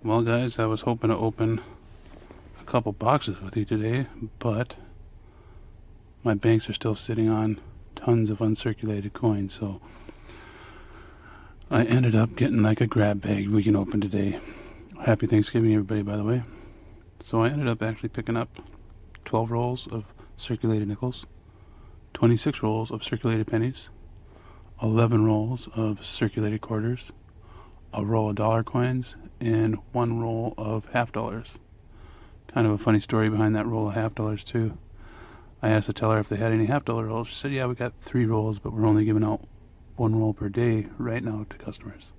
Well guys, I was hoping to open a couple boxes with you today, but my banks are still sitting on tons of uncirculated coins, so I ended up getting like a grab bag we can open today. Happy Thanksgiving everybody, by the way. So I ended up actually picking up 12 rolls of circulated nickels, 26 rolls of circulated pennies, 11 rolls of circulated quarters, a roll of dollar coins, and one roll of half dollars. Kind of a funny story behind that roll of half dollars too. I asked the teller if they had any half dollar rolls. She said, yeah, we got 3 rolls, but we're only giving out 1 roll per day right now to customers.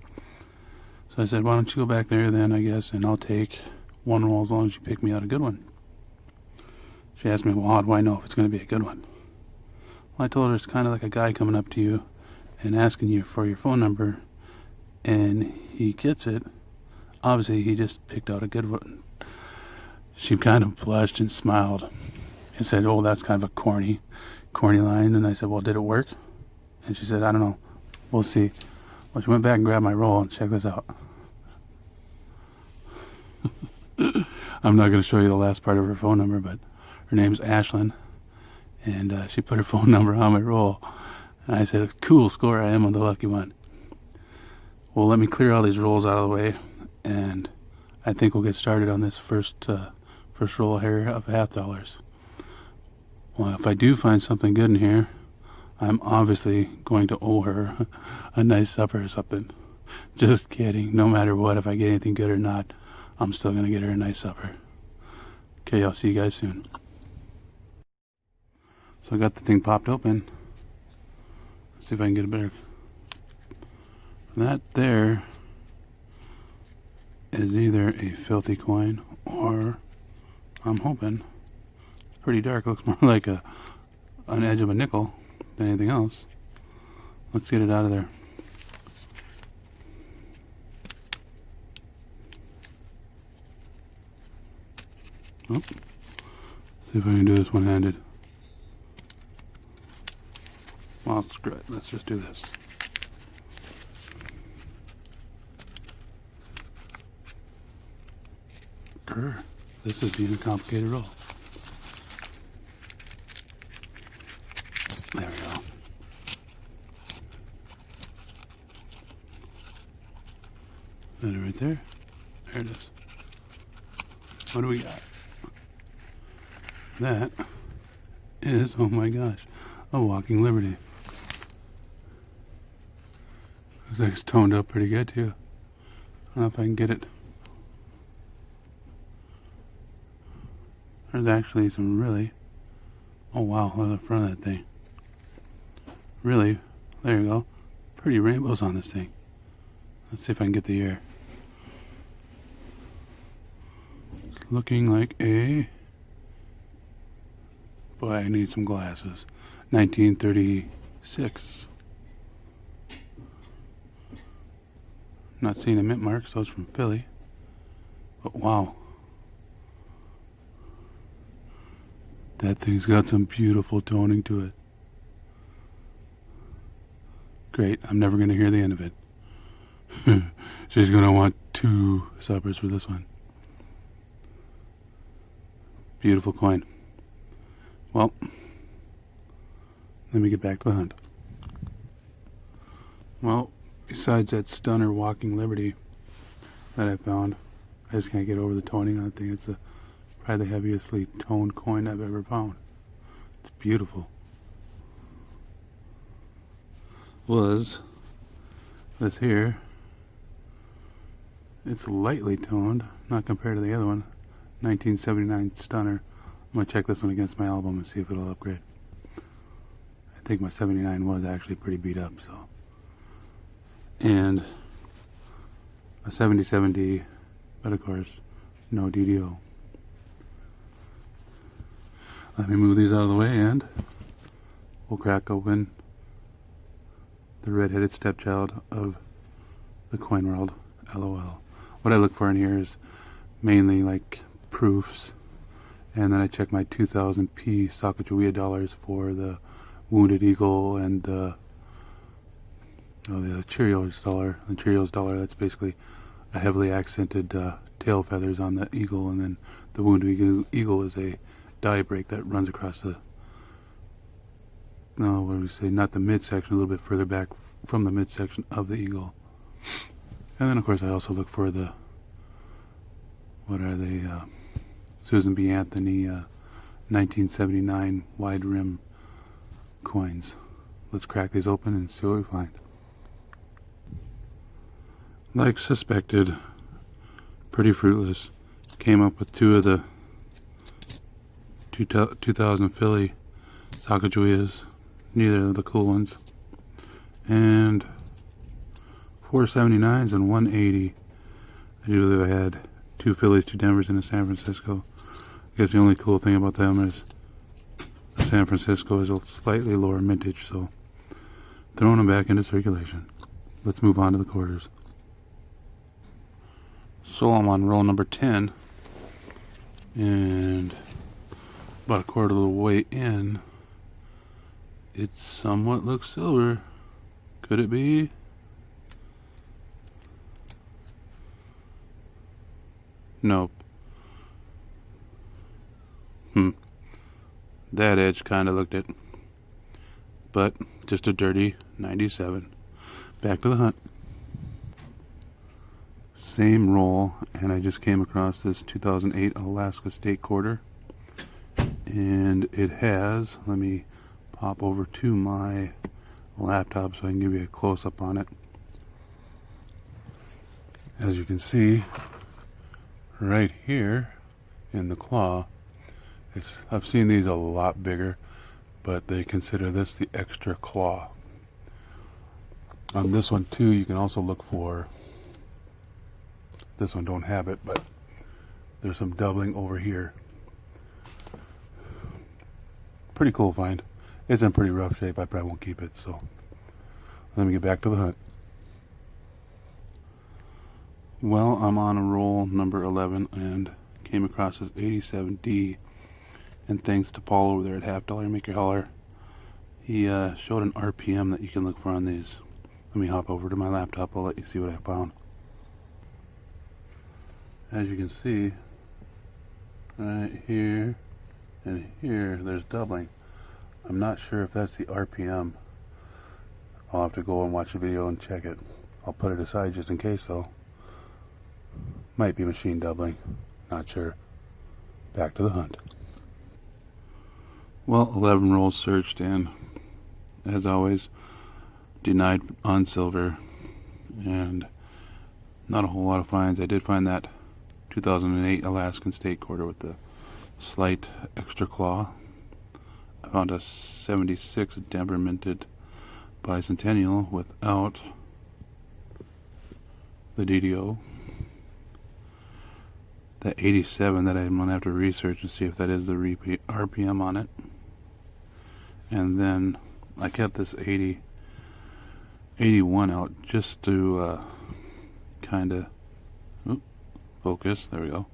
So I said, why don't you go back there then, I guess, and I'll take 1 roll as long as you pick me out a good one. She asked me, well, how do I know if it's going to be a good one? Well, I told her it's kind of like a guy coming up to you and asking you for your phone number, and he gets it. Obviously, he just picked out a good one. She kind of blushed and smiled and said, oh, that's kind of a corny line. And I said, well, did it work? And she said, I don't know. We'll see. Well, she went back and grabbed my roll, and check this out. I'm not going to show you the last part of her phone number, but her name's Ashlyn, and she put her phone number on my roll. And I said, cool score, I am on the lucky one. Well, let me clear all these rolls out of the way, and I think we'll get started on this first roll here of half dollars. Well, if I do find something good in here, I'm obviously going to owe her a nice supper or something. Just kidding. No matter what, if I get anything good or not, I'm still going to get her a nice supper. Okay, I'll see you guys soon. So I got the thing popped open. Let's see if I can get a better... That there is either a filthy coin or, I'm hoping, it's pretty dark. Looks more like an edge of a nickel than anything else. Let's get it out of there. Oh, see if I can do this one-handed. Well, screw it. Let's just do this. Grr. This is even a complicated roll. There we go. That it right there. There it is. What do we got? That is, oh my gosh, a walking liberty. Looks like it's toned up pretty good too. I don't know if I can get it. There's actually some really, oh wow, look at the front of that thing. Really, there you go, pretty rainbows on this thing. Let's see if I can get the air. It's looking like a, boy, I need some glasses. 1936. Not seeing a mint mark, so it's from Philly. But wow. That thing's got some beautiful toning to it. Great, I'm never going to hear the end of it. She's going to want 2 suppers for this one. Beautiful coin. Well, let me get back to the hunt. Well, besides that stunner walking liberty that I found, I just can't get over the toning on the thing. It's probably the heaviestly toned coin I've ever found. It's beautiful. Was this here. It's lightly toned, not compared to the other one. 1979 stunner. I'm going to check this one against my album and see if it'll upgrade. I think my 79 was actually pretty beat up, so. And a 77D, but of course, no DDO. Let me move these out of the way and we'll crack open the red-headed stepchild of the coin world, LOL. What I look for in here is mainly like proofs, and then I check my 2000p Sacagawea dollars for the Wounded Eagle and the Cheerios dollar. The Cheerios dollar, that's basically a heavily accented tail feathers on the eagle, and then the wounded eagle is a die break that runs across the, no, what do we say, not the midsection, a little bit further back from the midsection of the eagle. And then of course I also look for the, what are they, Susan B. Anthony 1979 wide rim coins. Let's crack these open and see what we find. Like suspected, pretty fruitless. Came up with two of the 2000 Philly Sacagaweas, neither of the cool ones, and 479s and 180. I do believe I had two Phillies, two Denvers, and a San Francisco. I guess the only cool thing about them is the San Francisco is a slightly lower mintage, so throwing them back into circulation. Let's move on to the quarters. So I'm on roll number 10, and about a quarter of the way in, it somewhat looks silver. Could it be? Nope. That edge kind of looked it, but just a dirty 97. Back to the hunt. Same roll, and I just came across this 2008 Alaska State Quarter, and it has, let me pop over to my laptop so I can give you a close-up on it. As you can see right here in the claw, I've seen these a lot bigger, but they consider this the extra claw. On this one too, you can also look for, this one don't have it, but there's some doubling over here. Pretty cool find. It's in pretty rough shape. I probably won't keep it, so let me get back to the hunt. Well, I'm on a roll number 11 and came across this 87D, and thanks to Paul over there at Half Dollar Make Your Holler, he showed an RPM that you can look for on these. Let me hop over to my laptop. I'll let you see what I found. As you can see, right here and here, there's doubling. I'm not sure if that's the RPM. I'll have to go and watch the video and check it. I'll put it aside just in case though. Might be machine doubling. Not sure. Back to the hunt. Well, 11 rolls searched, and as always, denied on silver, and not a whole lot of finds. I did find that 2008 Alaskan State Quarter with the slight extra claw. I found a 76 Denver minted bicentennial without the DDO. The 87 that I'm going to have to research and see if that is the RPM on it. And then I kept this 81 out just to kind of focus, there we go,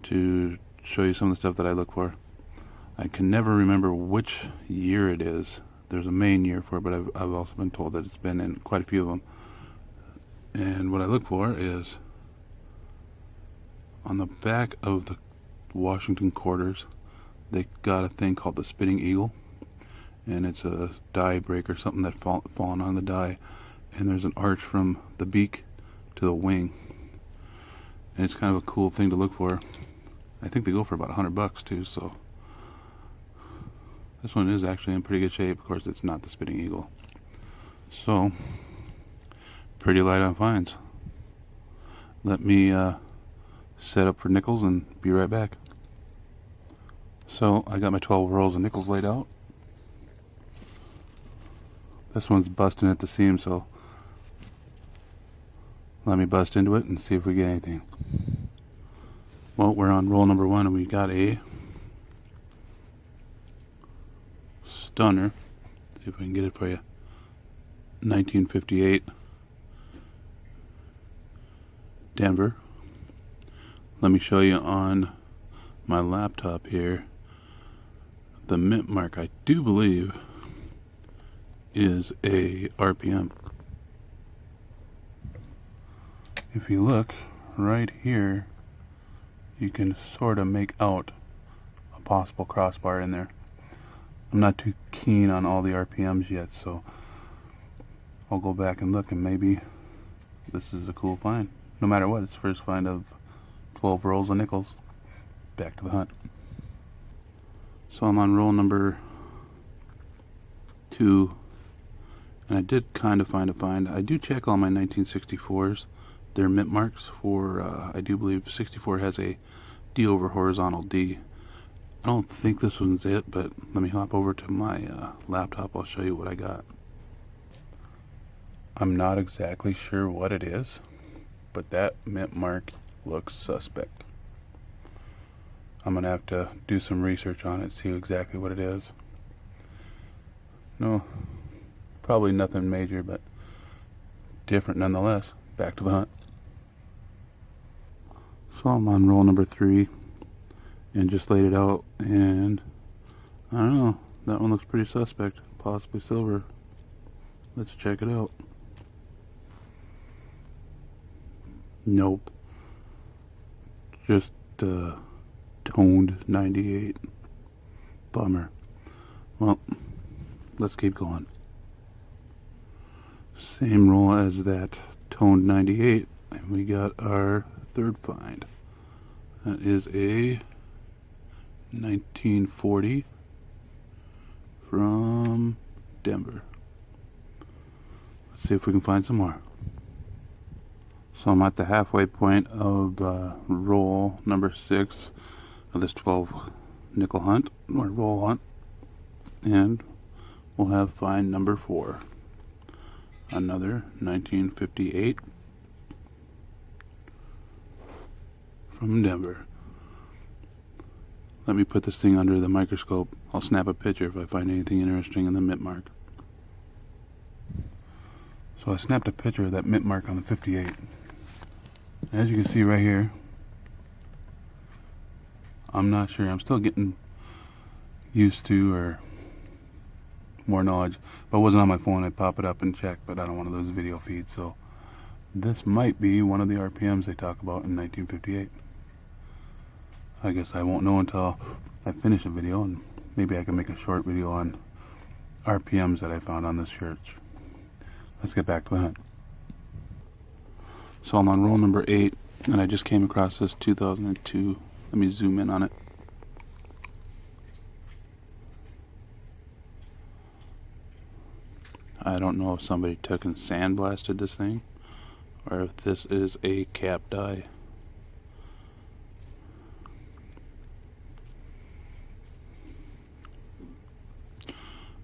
to show you some of the stuff that I look for. I can never remember which year it is. There's a main year for it, but I've also been told that it's been in quite a few of them. And what I look for is on the back of the Washington quarters, they got a thing called the Spitting Eagle, and it's a die break or something that fallen on the die, and there's an arch from the beak to the wing, and it's kind of a cool thing to look for. I think they go for about $100 too, so this one is actually in pretty good shape. Of course, it's not the Spitting Eagle, so pretty light on finds. Let me set up for nickels and be right back. So I got my 12 rolls of nickels laid out. This one's busting at the seam, so let me bust into it and see if we get anything. Well, we're on roll number 1 and we got a stunner. See if we can get it for you. 1958 Denver. Let me show you on my laptop here. The mint mark, I do believe, is a RPM. If you look right here, you can sort of make out a possible crossbar in there. I'm not too keen on all the RPMs yet, so I'll go back and look, and maybe this is a cool find. No matter what, it's the first find of 12 rolls of nickels. Back to the hunt. So I'm on roll number 2, and I did kind of find a find. I do check all my 1964s. They're mint marks for, I do believe 64 has a D over horizontal D. I don't think this one's it, but let me hop over to my laptop. I'll show you what I got. I'm not exactly sure what it is, but that mint mark looks suspect. I'm gonna have to do some research on it, see exactly what it is. No, probably nothing major, but different nonetheless. Back to the hunt. So I'm on roll number 3 and just laid it out, and I don't know, that one looks pretty suspect, possibly silver. Let's check it out. Nope, just toned 98. Bummer. Well, let's keep going. Same roll as that toned 98, and we got our third find. That is a 1940 from Denver. Let's see if we can find some more. So I'm at the halfway point of roll number 6 of this 12 nickel hunt, or roll hunt, and we'll have find number 4. Another 1958 from Denver. Let me put this thing under the microscope. I'll snap a picture if I find anything interesting in the mint mark. So I snapped a picture of that mint mark on the 58. As you can see right here, I'm not sure. I'm still getting used to, or more knowledge. If I wasn't on my phone, I'd pop it up and check, but I don't want to lose video feed. So this might be one of the RPMs they talk about in 1958. I guess I won't know until I finish a video, and maybe I can make a short video on RPMs that I found on this church. Let's get back to the hunt. So I'm on roll number 8, and I just came across this 2002. Let me zoom in on it. I don't know if somebody took and sandblasted this thing, or if this is a cap die.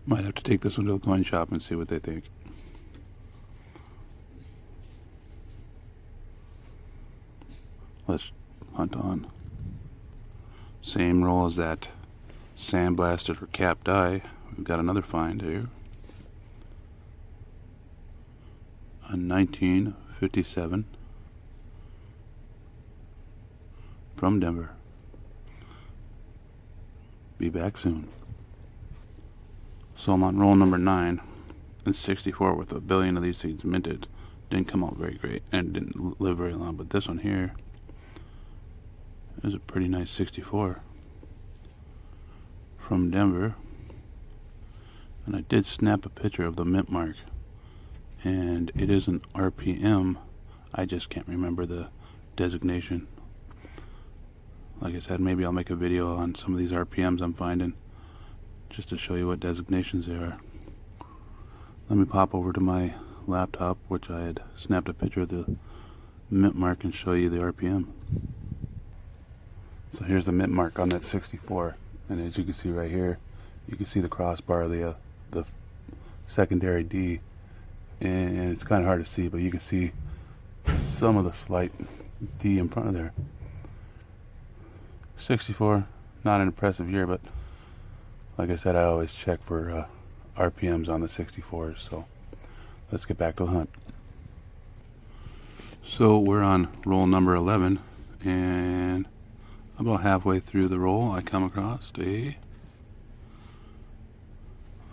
Might have to take this one to the coin shop and see what they think. Let's hunt on. Same roll as that sandblasted or cap die. We've got another find here. A 1957 from Denver. Be back soon. So I'm on roll number 9 and 64 with a billion of these things minted. Didn't come out very great and didn't live very long, but this one here is a pretty nice 64 from Denver. And I did snap a picture of the mint mark, and it is an RPM. I just can't remember the designation. Like I said, maybe I'll make a video on some of these RPMs I'm finding, just to show you what designations they are. Let me pop over to my laptop, which I had snapped a picture of the mint mark, and show you the RPM. So here's the mint mark on that 64, and as you can see right here, you can see the crossbar, the secondary D, and it's kind of hard to see, but you can see some of the slight D in front of there. 64, not an impressive year, but like I said, I always check for RPMs on the 64s, so let's get back to the hunt. So we're on roll number 11, and about halfway through the roll, I come across a,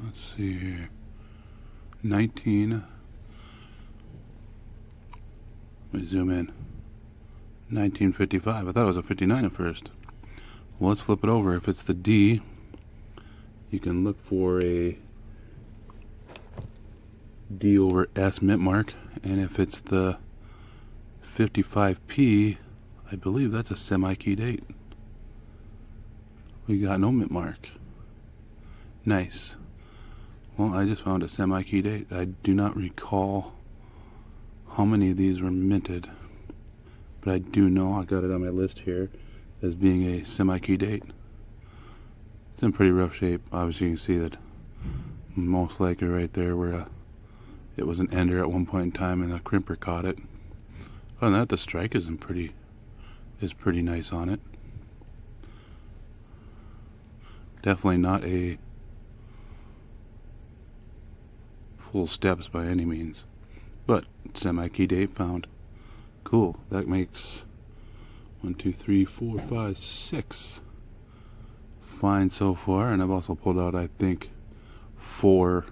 let's see here, 19, let me zoom in, 1955. I thought it was a 59 at first. Well, let's flip it over. If it's the D, you can look for a D over S mint mark, and if it's the 55P, I believe that's a semi-key date. We got no mint mark. Nice. Well, I just found a semi-key date. I do not recall how many of these were minted, but I do know I got it on my list here as being a semi-key date. It's in pretty rough shape. Obviously you can see that most likely right there where it was an ender at one point in time and a crimper caught it. Other than that, the strike is pretty nice on it. Definitely not a full steps by any means, but semi-key date found. Cool. That makes 1, 2, 3, 4, 5, 6 finds so far, and I've also pulled out, I think, 4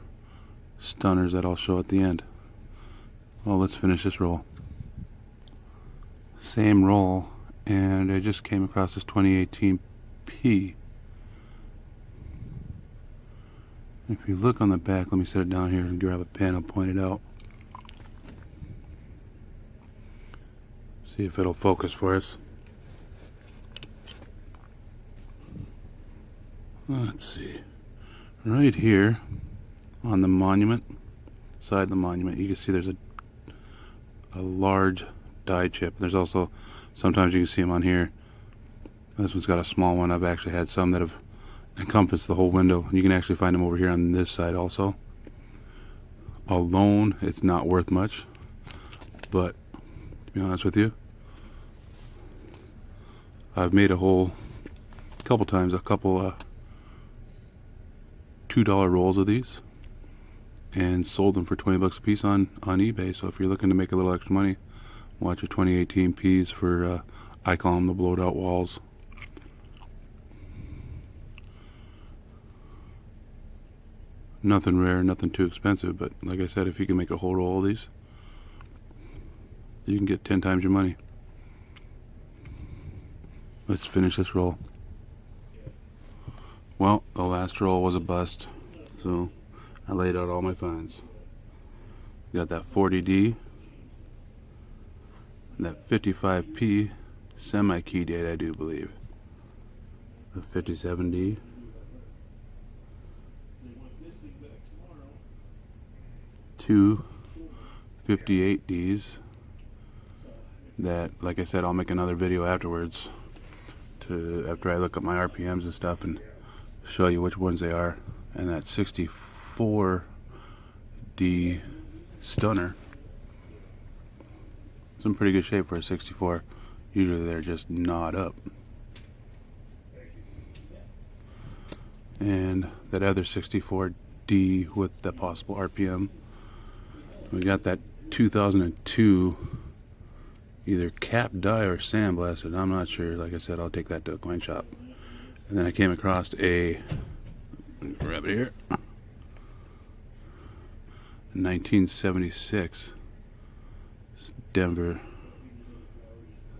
stunners that I'll show at the end. Well, let's finish this roll. Same roll, and I just came across this 2018 P. If you look on the back, let me set it down here and grab a pen and point it out. See if it'll focus for us. Let's see. Right here on the monument, side of the monument, you can see there's a large die chip. There's also, sometimes you can see them on here. This one's got a small one. I've actually had some that have encompassed the whole window. You can actually find them over here on this side also. Alone, it's not worth much, but to be honest with you, I've made a couple $2 rolls of these and sold them for 20 bucks a piece on eBay. So if you're looking to make a little extra money, watch your 2018 Ps for I call them the blowed out walls. Nothing rare, nothing too expensive, but like I said, if you can make a whole roll of these, you can get 10 times your money. Let's finish this roll. Well, the last roll was a bust, so I laid out all my finds. Got that 40D, that 55P semi-key date, I do believe, the 57D, two 58Ds that, like I said, I'll make another video afterwards after I look at my RPMs and stuff and show you which ones they are. And that 64D stunner, it's in pretty good shape for a 64. Usually they're just gnawed up. And that other 64D with the possible RPM, we got that 2002 either cap die or sandblasted. I'm not sure. Like I said, I'll take that to a coin shop. And then I came across a, grab it here, 1976 Denver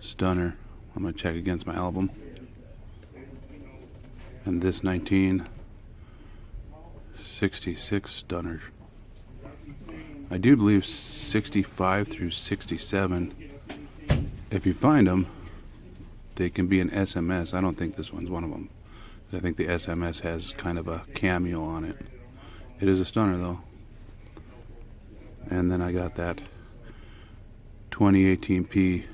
stunner. I'm going to check against my album. And this 1966 stunner. I do believe 65 through 67, if you find them, they can be an SMS. I don't think this one's one of them. I think the SMS has kind of a cameo on it. It is a stunner though. And then I got that 2018 P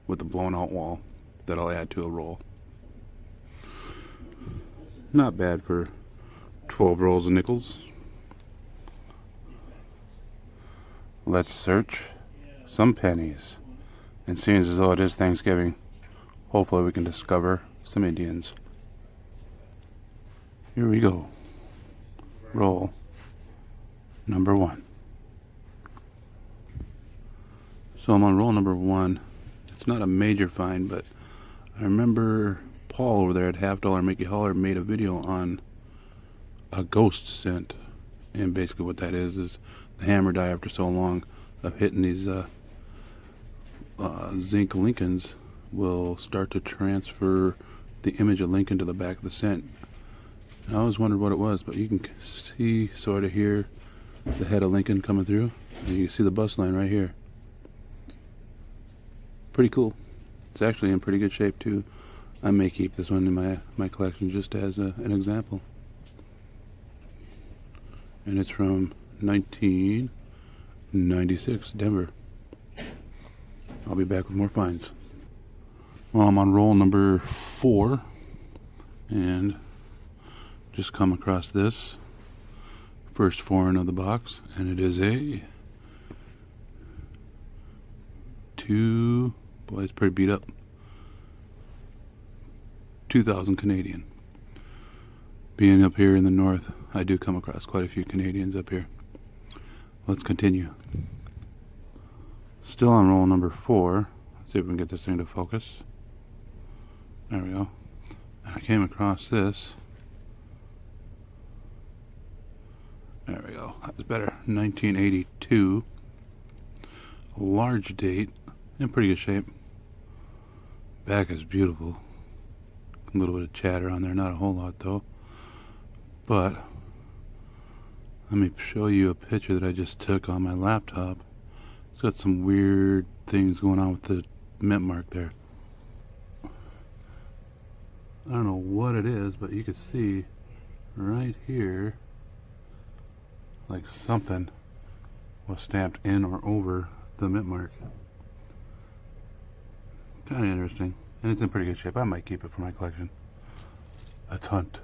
with the blown out wall that I'll add to a roll. Not bad for 12 rolls of nickels. Let's search some pennies. And seeing as though it is Thanksgiving, hopefully we can discover some Indians. Here we go. Roll number 1. So I'm on roll number 1. It's not a major find, but I remember Paul over there at Half Dollar Mickey Holler made a video on a ghost scent. And basically what that is the hammer die after so long of hitting these zinc Lincolns will start to transfer the image of Lincoln to the back of the cent. I always wondered what it was, but you can see sort of here the head of Lincoln coming through, and you can see the bust line right here. Pretty cool. It's actually in pretty good shape too. I may keep this one in my collection just as an example. And it's from 1996, Denver. I'll be back with more finds. Well, I'm on roll number 4 and just come across this first foreign of the box, and it is a boy, it's pretty beat up, 2000 Canadian. Being up here in the north, I do come across quite a few Canadians up here. Let's continue. Still on roll number 4. Let's see if we can get this thing to focus. There we go. I came across this. There we go. That's better. 1982. A large date. In pretty good shape. Back is beautiful. A little bit of chatter on there. Not a whole lot though. But let me show you a picture that I just took on my laptop. It's got some weird things going on with the mint mark there. I don't know what it is, but you can see right here like something was stamped in or over the mint mark. Kind of interesting, and it's in pretty good shape. I might keep it for my collection. Let's hunt.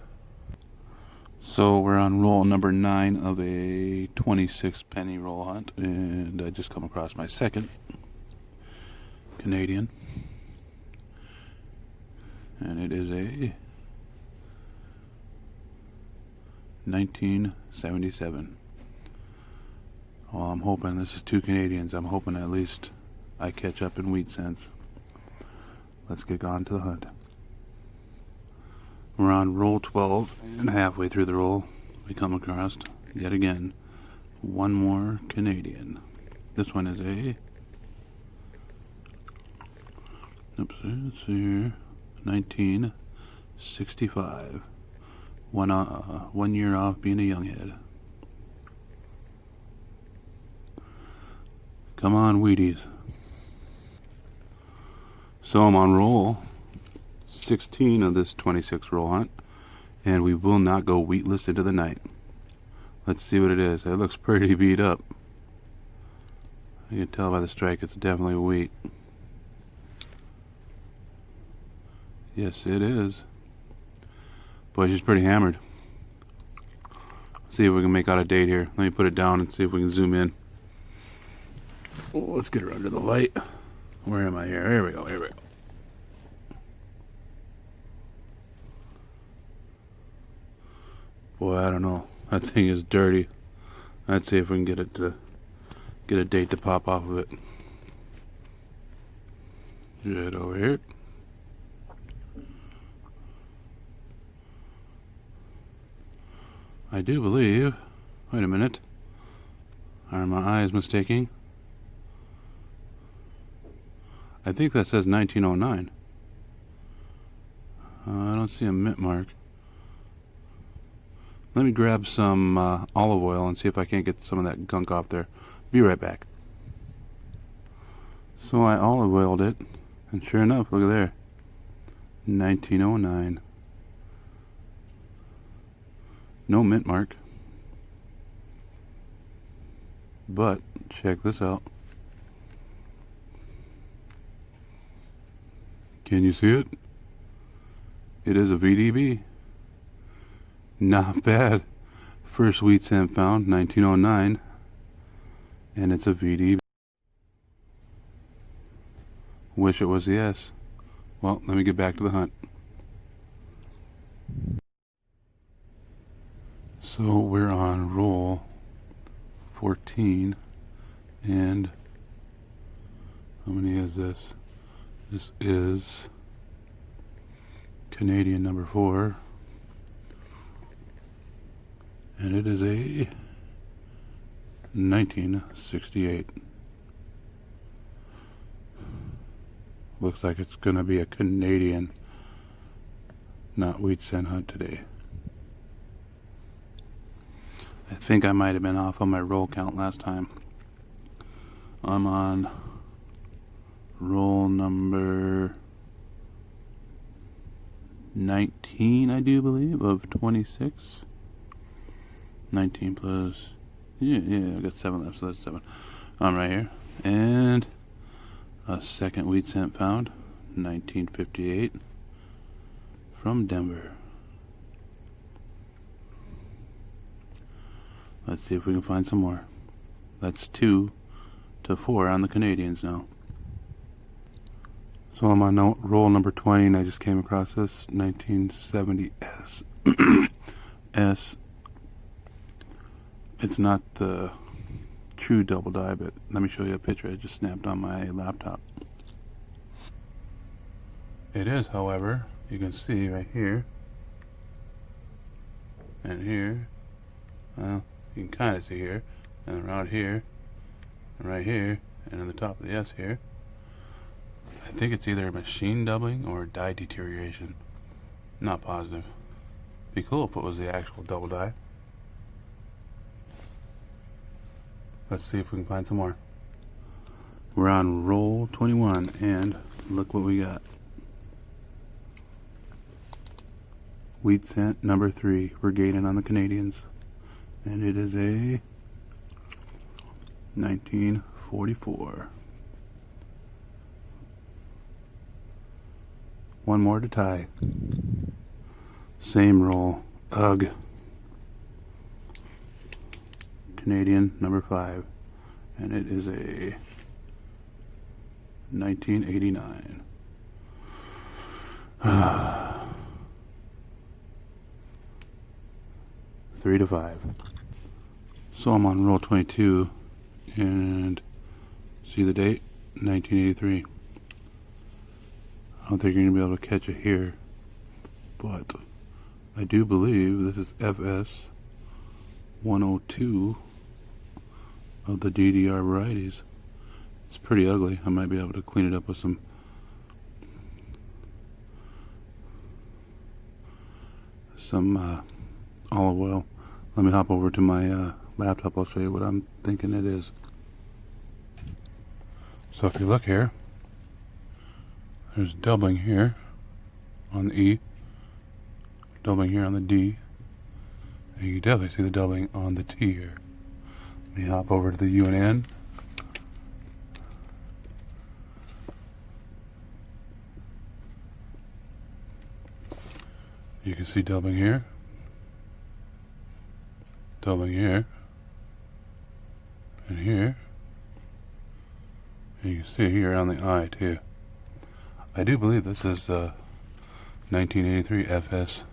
So we're on roll number 9 of a 26 penny roll hunt, and I just come across my second Canadian, and it is a 1977. Well, I'm hoping this is 2 Canadians. I'm hoping at least I catch up in wheat cents. Let's get on to the hunt. We're on roll 12, and halfway through the roll, we come across, yet again, one more Canadian. This one is a, let's see here, 1965. 1 year off being a young head. Come on, Wheaties. So I'm on roll 16 of this 26 roll hunt, and we will not go wheatless into the night. Let's see what it is. It looks pretty beat up. You can tell by the strike it's definitely wheat. Yes, it is. Boy, she's pretty hammered. Let's see if we can make out a date here. Let me put it down and see if we can zoom in. Oh, let's get her under the light. Where am I here? Here we go, here we go. Boy, I don't know. That thing is dirty. Let's see if we can get it to get a date to pop off of it. Right over here. I do believe. Wait a minute. Are my eyes mistaking? I think that says 1909. I don't see a mint mark. Let me grab some olive oil and see if I can't get some of that gunk off there. Be right back. So I olive oiled it, and sure enough, look at there. 1909. No mint mark. But check this out. Can you see it? It is a VDB. Not bad. First wheat cent found, 1909. And it's a VDB. Wish it was the S. Well, let me get back to the hunt. So we're on roll 14, and how many is this? This is Canadian number 4, and it is a 1968. Looks like it's gonna be a Canadian, not wheat cent hunt today. I think I might have been off on my roll count last time. I'm on roll number 19, I do believe, of 26. 19 plus, yeah, I got 7 left, so that's 7. I'm right here. And a second wheat cent found, 1958, from Denver. Let's see if we can find some more. That's 2 to 4 on the Canadians now. So I'm on roll number 20, and I just came across this 1970 S. S. It's not the true double die, but let me show you a picture I just snapped on my laptop. It is, however, you can see right here and here. Well, you can kind of see here, and around here, and right here, and in the top of the S here. I think it's either machine doubling or die deterioration. Not positive. Be cool if it was the actual double die. Let's see if we can find some more. We're on roll 21, and look what we got. Wheat cent number 3. We're gaining on the Canadians. And it is a 1944. One more to tie. Same roll. Ugh. Canadian number 5. And it is a 1989. 3 to 5. So I'm on roll 22, and see the date? 1983. I don't think you're going to be able to catch it here, but I do believe this is FS 102 of the DDR varieties. It's pretty ugly. I might be able to clean it up with some olive oil. Let me hop over to my laptop. I'll show you what I'm thinking it is. So if you look here, there's doubling here on the E, doubling here on the D, and you can definitely see the doubling on the T here. Let me hop over to the U and N. You can see doubling here, doubling here, and here, and you can see here on the I too. I do believe this is 1983 FS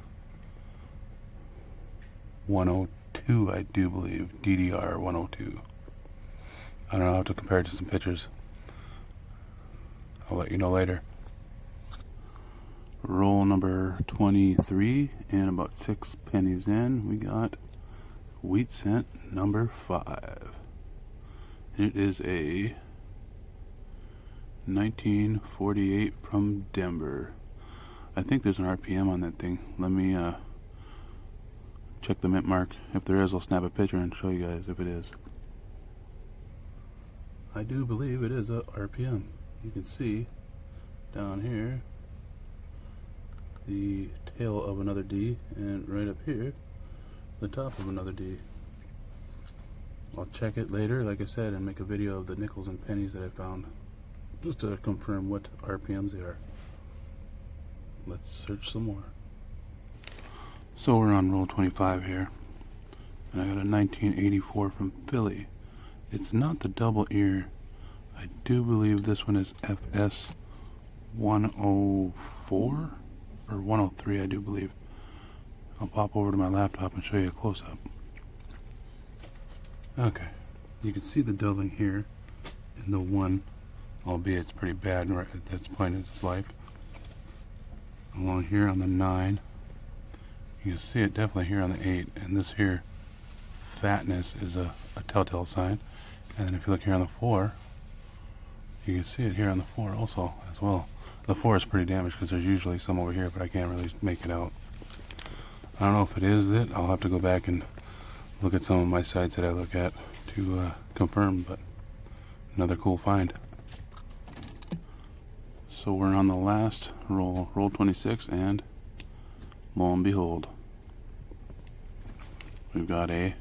102, I do believe, DDR 102. I don't know, I'll have to compare it to some pictures. I'll let you know later. Roll number 23, and about 6 pennies in, we got wheat cent number 5. It is a 1948 from Denver. I think there's an RPM on that thing. Let me check the mint mark. If there is, I'll snap a picture and show you guys if it is. I do believe it is a RPM. You can see down here the tail of another D, and right up here the top of another D. I'll check it later, like I said, and make a video of the nickels and pennies that I found, just to confirm what RPMs they are. Let's search some more. So we're on roll 25 here, and I got a 1984 from Philly. It's not the double ear. I do believe this one is FS 104 or 103, I do believe. I'll pop over to my laptop and show you a close-up. Okay, you can see the doubling here in the 1, albeit it's pretty bad right at this point in its life. Along here on the 9, you can see it definitely here on the 8, and this here fatness is a telltale sign. And then if you look here on the 4, you can see it here on the 4 also as well. The 4 is pretty damaged because there's usually some over here, but I can't really make it out. I don't know if it is it. I'll have to go back and look at some of my sites that I look at to confirm, but another cool find. So we're on the last roll, roll 26, and lo and behold, we've got a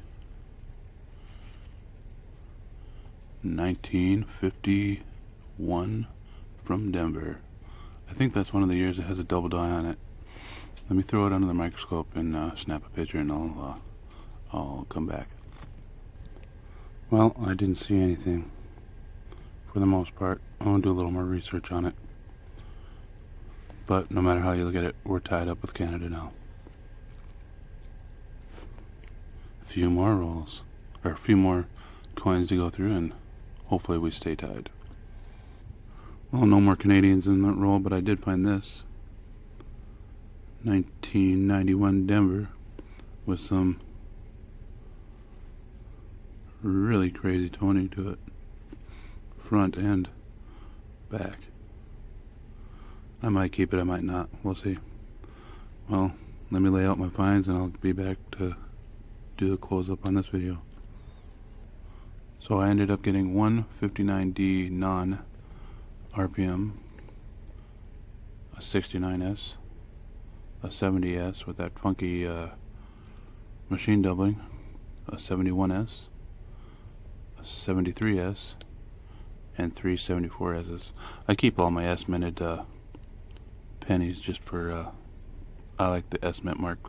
1951 from Denver. I think that's one of the years that has a double die on it. Let me throw it under the microscope and snap a picture, and I'll come back. Well, I didn't see anything for the most part. I'm gonna do a little more research on it. But no matter how you look at it, we're tied up with Canada now. A few more rolls, or a few more coins to go through, and hopefully we stay tied. Well, no more Canadians in that roll, but I did find this. 1991 Denver with some really crazy toning to it, front and back. I might keep it, I might not, we'll see. Well, let me lay out my finds and I'll be back to do the close up on this video. So I ended up getting one 59D non RPM, a 69S, a 70S with that funky machine doubling, a 71S, a 73S, and 3 74Ss. I keep all my S-minted pennies just for, I like the S-mint mark.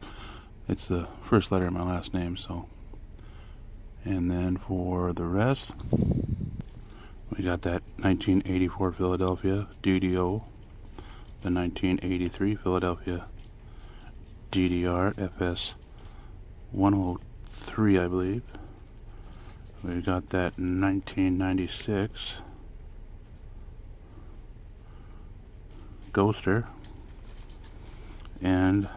It's the first letter of my last name, so. And then for the rest, we got that 1984 Philadelphia DDO, the 1983 Philadelphia DDR FS 103, I believe. We got that 1996 Ghoster, and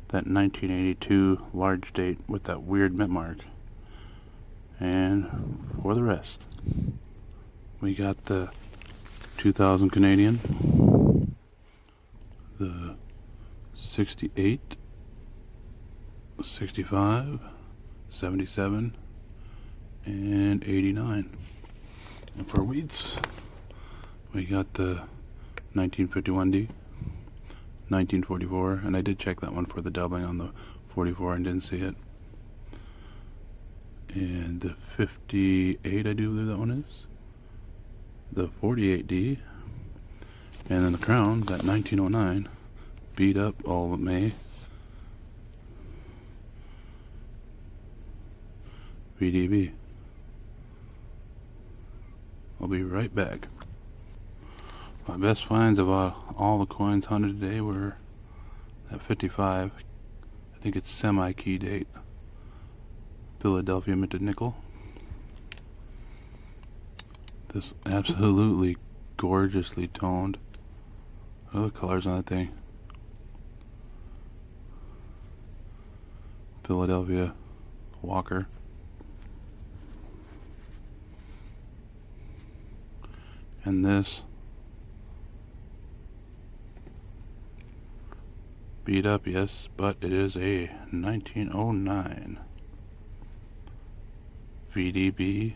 that 1982 large date with that weird mint mark. And for the rest, we got the 2000 Canadian, the 68, 65, 77, and 89. And for wheats, we got the 1951D, 1944, and I did check that one for the doubling on the 44 and didn't see it. And the 58, I do believe that one is. The 48D, and then the crown, that 1909, beat up all of May. VDB. I'll be right back. My best finds of all the coins hunted today were that 55, I think it's semi-key date, Philadelphia minted nickel. This absolutely gorgeously toned. What are the colors on that thing? Philadelphia Walker. And this beat up, yes, but it is a 1909 VDB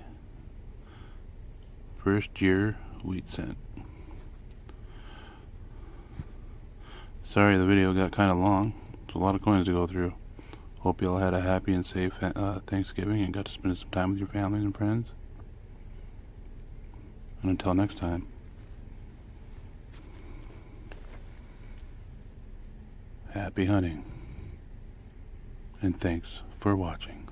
first year wheat cent. Sorry the video got kind of long. There's a lot of coins to go through. Hope you all had a happy and safe Thanksgiving and got to spend some time with your families and friends. And until next time, happy hunting, and thanks for watching.